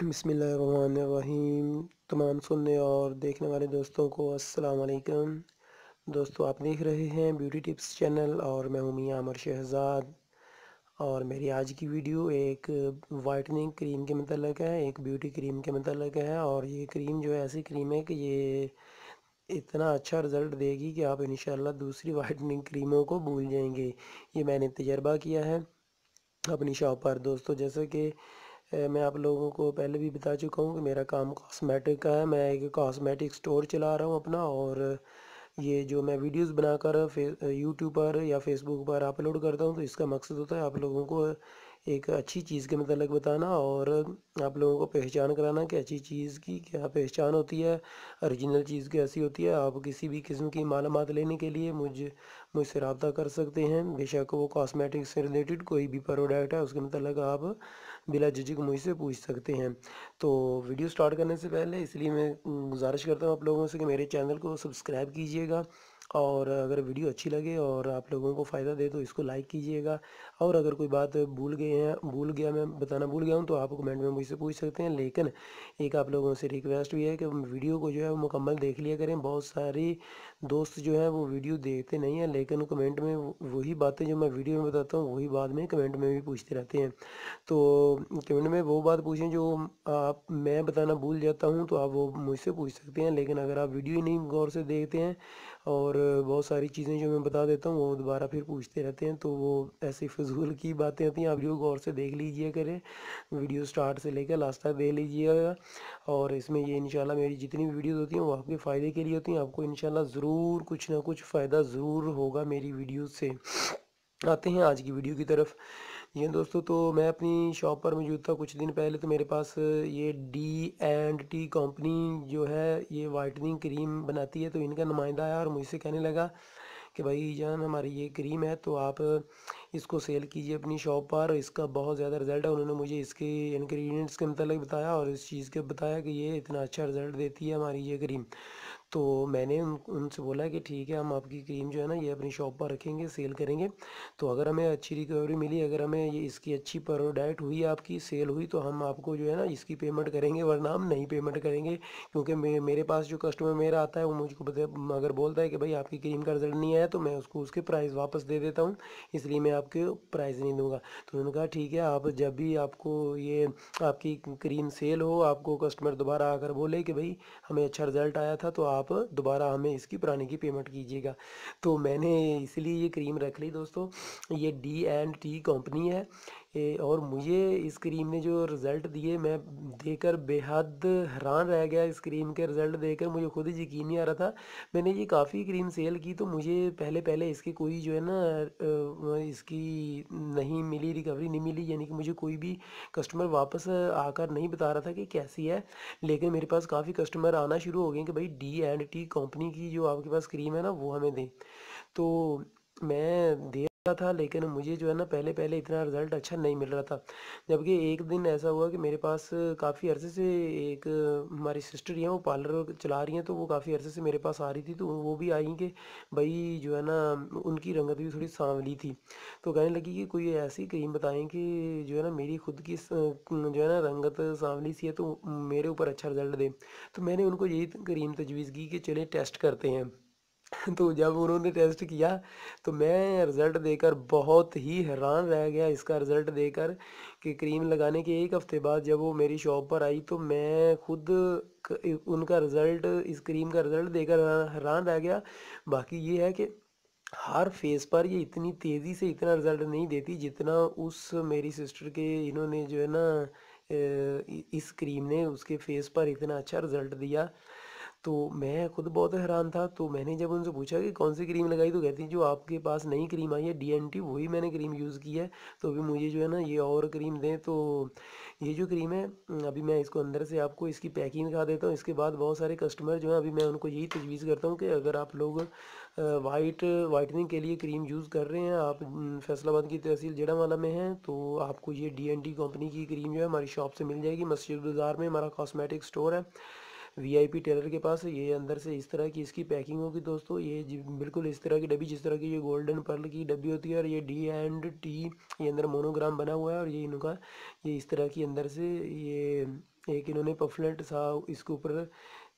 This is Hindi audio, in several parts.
बिस्मिल्लाहिर्रहमानिर्रहीम। तमाम सुनने और देखने वाले दोस्तों को अस्सलाम वालेकुम। दोस्तों, आप देख रहे हैं ब्यूटी टिप्स चैनल और मैं हूं मियां अमर शहज़ाद। और मेरी आज की वीडियो एक वाइटनिंग क्रीम के मतलब है, एक ब्यूटी क्रीम के मतलब है। और ये क्रीम जो है ऐसी क्रीम है कि ये इतना अच्छा रिज़ल्ट देगी कि आप इंशाल्लाह दूसरी वाइटनिंग क्रीमों को भूल जाएंगे। ये मैंने तजर्बा किया है अपनी शॉप पर। दोस्तों, जैसे कि मैं आप लोगों को पहले भी बता चुका हूँ कि मेरा काम कॉस्मेटिक का है। मैं एक कॉस्मेटिक स्टोर चला रहा हूँ अपना। और ये जो मैं वीडियोस बनाकर यूट्यूब पर या फेसबुक पर अपलोड करता हूँ, तो इसका मकसद होता है आप लोगों को एक अच्छी चीज़ के मतलब बताना और आप लोगों को पहचान कराना कि अच्छी चीज़ की क्या पहचान होती है, ओरिजिनल चीज़ कैसी होती है। आप किसी भी किस्म की मालूमात लेने के लिए मुझसे रब्ता कर सकते हैं। बेशक वो कॉस्मेटिक से रिलेटेड कोई भी प्रोडक्ट है, उसके मतलब आप बिला झिझक मुझसे पूछ सकते हैं। तो वीडियो स्टार्ट करने से पहले इसलिए मैं गुजारिश करता हूँ आप लोगों से कि मेरे चैनल को सब्सक्राइब कीजिएगा। और अगर वीडियो अच्छी लगे और आप लोगों को फ़ायदा दे तो इसको लाइक कीजिएगा। और अगर कोई बात मैं बताना भूल गया हूँ तो आप कमेंट में मुझसे पूछ सकते हैं। लेकिन एक आप लोगों से रिक्वेस्ट भी है कि वीडियो को जो है वो मुकम्मल देख लिया करें। बहुत सारी दोस्त जो है वो वीडियो देखते नहीं हैं, लेकिन कमेंट में वही बातें जो मैं वीडियो में बताता हूँ वही बाद में कमेंट में भी पूछते रहते हैं। तो कमेंट में वो बात पूछें जो आप मैं बताना भूल जाता हूँ, तो आप वो मुझसे पूछ सकते हैं। लेकिन अगर आप वीडियो ही नहीं गौर से देखते हैं और बहुत सारी चीज़ें जो मैं बता देता हूँ वो दोबारा फिर पूछते रहते हैं, तो वो ऐसी फ़िजूल की बातें होती हैं। आप वीडियो गौर से देख लीजिए करें, वीडियो स्टार्ट से लेकर लास्ट तक देख लीजिएगा। और इसमें ये इंशाल्लाह मेरी जितनी भी वीडियोज़ होती हैं वो आपके फ़ायदे के लिए होती हैं। आपको इंशाल्लाह ज़रूर कुछ ना कुछ फ़ायदा ज़रूर होगा मेरी वीडियो से। आते हैं आज की वीडियो की तरफ। ये दोस्तों, तो मैं अपनी शॉप पर मौजूद था कुछ दिन पहले। तो मेरे पास ये D&T कंपनी जो है ये वाइटनिंग क्रीम बनाती है, तो इनका नुमाइंदा आया और मुझसे कहने लगा कि भाई जान, हमारी ये क्रीम है तो आप इसको सेल कीजिए अपनी शॉप पर। इसका बहुत ज़्यादा रिज़ल्ट है। उन्होंने मुझे इसके इंग्रेडिएंट्स के मतलब बताया और इस चीज़ के बताया कि ये इतना अच्छा रिज़ल्ट देती है हमारी ये क्रीम। तो मैंने उनसे बोला कि ठीक है, हम आपकी क्रीम जो है ना ये अपनी शॉप पर रखेंगे, सेल करेंगे। तो अगर हमें अच्छी रिकवरी मिली, अगर हमें ये इसकी अच्छी प्रोडक्ट हुई, आपकी सेल हुई, तो हम आपको जो है ना इसकी पेमेंट करेंगे, वरना हम नहीं पेमेंट करेंगे। क्योंकि मेरे पास जो कस्टमर मेरा आता है वो मुझको अगर बोलता है कि भाई आपकी क्रीम का रिजल्ट नहीं आया, तो मैं उसको उसके प्राइस वापस दे देता हूँ। इसलिए मैं आपके प्राइस नहीं दूंगा। तो उन्होंने कहा ठीक है, आप जब भी आपको ये आपकी क्रीम सेल हो, आपको कस्टमर दोबारा आकर बोले कि भाई हमें अच्छा रिज़ल्ट आया था, तो आप दोबारा हमें इसकी पुराने की पेमेंट कीजिएगा। तो मैंने इसलिए ये क्रीम रख ली दोस्तों। ये D&T कंपनी है। और मुझे इस क्रीम ने जो रिज़ल्ट दिए, मैं देकर बेहद हैरान रह गया। इस क्रीम के रिज़ल्ट देकर मुझे खुद ही यकीन नहीं आ रहा था। मैंने ये काफ़ी क्रीम सेल की, तो मुझे पहले पहले इसकी कोई जो है ना इसकी नहीं मिली, रिकवरी नहीं मिली। यानी कि मुझे कोई भी कस्टमर वापस आकर नहीं बता रहा था कि कैसी है। लेकिन मेरे पास काफ़ी कस्टमर आना शुरू हो गए कि भाई D&T कंपनी की जो आपके पास क्रीम है ना वो हमें दें। तो मैं दे रहा था, लेकिन मुझे जो है ना पहले पहले इतना रिज़ल्ट अच्छा नहीं मिल रहा था। जबकि एक दिन ऐसा हुआ कि मेरे पास काफ़ी अरसे से एक हमारी सिस्टर ही हैं, वो पार्लर चला रही हैं। तो वो काफ़ी अरसे से मेरे पास आ रही थी, तो वो भी आई कि भाई जो है ना उनकी रंगत भी थोड़ी सांवली थी। तो कहने लगी कि कोई ऐसी क्रीम बताएं कि जो है ना मेरी खुद की जो है ना रंगत सांवली सी है, तो मेरे ऊपर अच्छा रिज़ल्ट दे। तो मैंने उनको यही क्रीम तजवीज़ की कि चलें टेस्ट करते हैं। तो जब उन्होंने टेस्ट किया, तो मैं रिज़ल्ट देकर बहुत ही हैरान रह गया इसका रिज़ल्ट देकर कि क्रीम लगाने के 1 हफ़्ते बाद जब वो मेरी शॉप पर आई, तो मैं खुद उनका रिज़ल्ट, इस क्रीम का रिज़ल्ट देकर हैरान रह गया। बाकी ये है कि हर फेस पर ये इतनी तेज़ी से इतना रिज़ल्ट नहीं देती जितना उस मेरी सिस्टर के इन्होंने जो है ना इस क्रीम ने उसके फेस पर इतना अच्छा रिज़ल्ट दिया। तो मैं खुद बहुत हैरान था। तो मैंने जब उनसे पूछा कि कौन सी क्रीम लगाई, तो कहती जो आपके पास नई क्रीम आई है D&T, वही मैंने क्रीम यूज़ की है। तो अभी मुझे जो है ना ये और क्रीम दें। तो ये जो क्रीम है, अभी मैं इसको अंदर से आपको इसकी पैकिंग दिखा देता हूँ। इसके बाद बहुत सारे कस्टमर जो हैं, अभी मैं उनको यही तजवीज़ करता हूँ कि अगर आप लोग वाइटनिंग के लिए क्रीम यूज़ कर रहे हैं, आप फैसलाबाद की तहसील जेड़ावाला में हैं, तो आपको ये D&T कंपनी की क्रीम जो है हमारी शॉप से मिल जाएगी। मस्जिद बाज़ार में हमारा कॉस्मेटिक स्टोर है, VIP टेलर के पास है। ये अंदर से इस तरह की इसकी पैकिंग होगी दोस्तों। ये बिल्कुल इस तरह की डब्बी, जिस तरह की ये गोल्डन पर्ल की डब्बी होती है। और ये D&T, ये अंदर मोनोग्राम बना हुआ है। और ये इनका ये इस तरह की अंदर से ये एक इन्होंने पफलेट सा इसके ऊपर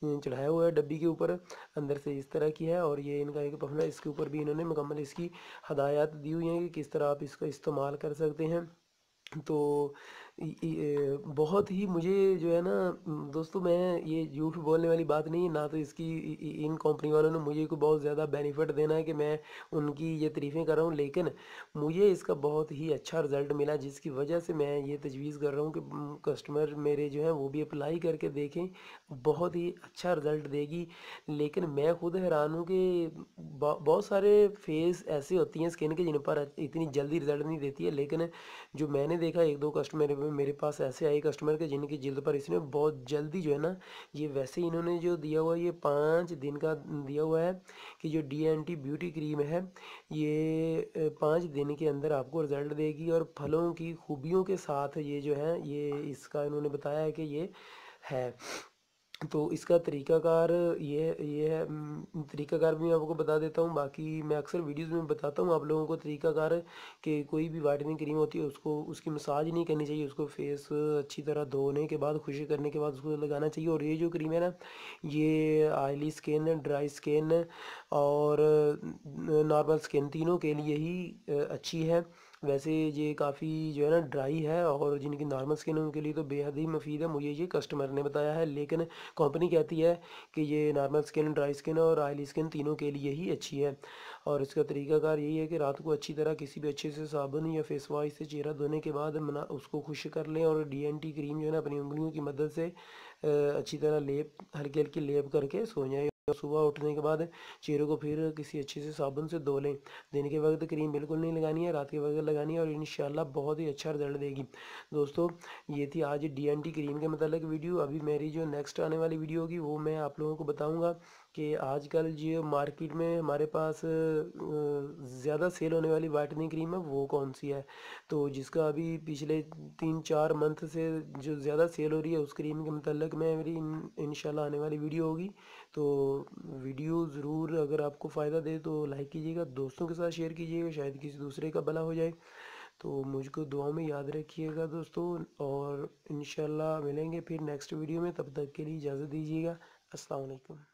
चढ़ाया हुआ है डब्बी के ऊपर, अंदर से इस तरह की है। और ये इनका एक पफलेट, इसके ऊपर भी इन्होंने मुकम्मल इसकी हदायत दी हुई हैं कि किस तरह आप इसका इस्तेमाल कर सकते हैं। तो बहुत ही मुझे जो है ना दोस्तों, मैं ये झूठ बोलने वाली बात नहीं है ना, तो इसकी इन कंपनी वालों ने मुझे को बहुत ज़्यादा बेनिफिट देना है कि मैं उनकी ये तारीफ़ें कर रहा हूँ, लेकिन मुझे इसका बहुत ही अच्छा रिज़ल्ट मिला, जिसकी वजह से मैं ये तजवीज़ कर रहा हूँ कि कस्टमर मेरे जो हैं वो भी अप्लाई करके देखें, बहुत ही अच्छा रिज़ल्ट देगी। लेकिन मैं खुद हैरान हूँ कि बहुत सारे फेस ऐसे होती हैं स्किन के जिन पर इतनी जल्दी रिज़ल्ट नहीं देती है, लेकिन जो मैंने देखा एक दो कस्टमर मेरे पास ऐसे आए कस्टमर के जिनकी जिल्द पर इसने बहुत जल्दी जो है ना, ये वैसे ही इन्होंने जो दिया हुआ है ये 5 दिन का दिया हुआ है कि जो DNT ब्यूटी क्रीम है ये 5 दिन के अंदर आपको रिज़ल्ट देगी, और फलों की खूबियों के साथ ये जो है ये इसका इन्होंने बताया है कि ये है। तो इसका तरीक़ाकार ये है, तरीक़ाकार भी मैं आपको बता देता हूँ। बाकी मैं अक्सर वीडियोज़ में बताता हूँ आप लोगों को तरीक़ाकार, कि कोई भी वाइटनिंग क्रीम होती है उसको उसकी मसाज नहीं करनी चाहिए, उसको फेस अच्छी तरह धोने के बाद, खुशी करने के बाद उसको लगाना चाहिए। और ये जो क्रीम है ना, ये ऑयली स्किन, ड्राई स्किन और नॉर्मल स्किन तीनों के लिए ही अच्छी है। वैसे ये काफ़ी जो है ना ड्राई है, और जिनकी नॉर्मल स्किन है उनके लिए तो बेहद ही मुफीद है, मुझे ये कस्टमर ने बताया है। लेकिन कंपनी कहती है कि ये नॉर्मल स्किन, ड्राई स्किन और ऑयली स्किन तीनों के लिए ही अच्छी है। और इसका तरीकाकार यही है कि रात को अच्छी तरह किसी भी अच्छे से साबुन या फेस वॉश से चेहरा धोने के बाद उसको खुश कर लें, और DNT क्रीम जो है ना अपनी उंगलियों की मदद से अच्छी तरह लेप, हल्की हल्की लेप करके सो जाएं। और सुबह उठने के बाद चेहरे को फिर किसी अच्छे से साबुन से धो लें। दिन के वक्त क्रीम बिल्कुल नहीं लगानी है, रात के वक्त लगानी है, और इंशाल्लाह बहुत ही अच्छा रिजल्ट देगी। दोस्तों, ये थी आज DNT क्रीम के मतलब वीडियो। अभी मेरी जो नेक्स्ट आने वाली वीडियो होगी वो मैं आप लोगों को बताऊंगा कि आजकल जो मार्केट में हमारे पास ज़्यादा सेल होने वाली वाइटनिंग क्रीम है वो कौन सी है। तो जिसका अभी पिछले 3-4 मंथ से जो ज़्यादा सेल हो रही है उस क्रीम के मतलब में मेरी इंशाल्लाह आने वाली वीडियो होगी। तो वीडियो ज़रूर अगर आपको फ़ायदा दे तो लाइक कीजिएगा, दोस्तों के साथ शेयर कीजिएगा, शायद किसी दूसरे का भला हो जाए। तो मुझको दुआ में याद रखिएगा दोस्तों, और इंशाल्लाह मिलेंगे फिर नेक्स्ट वीडियो में। तब तक के लिए इजाज़त दीजिएगा। अस्सलाम वालेकुम।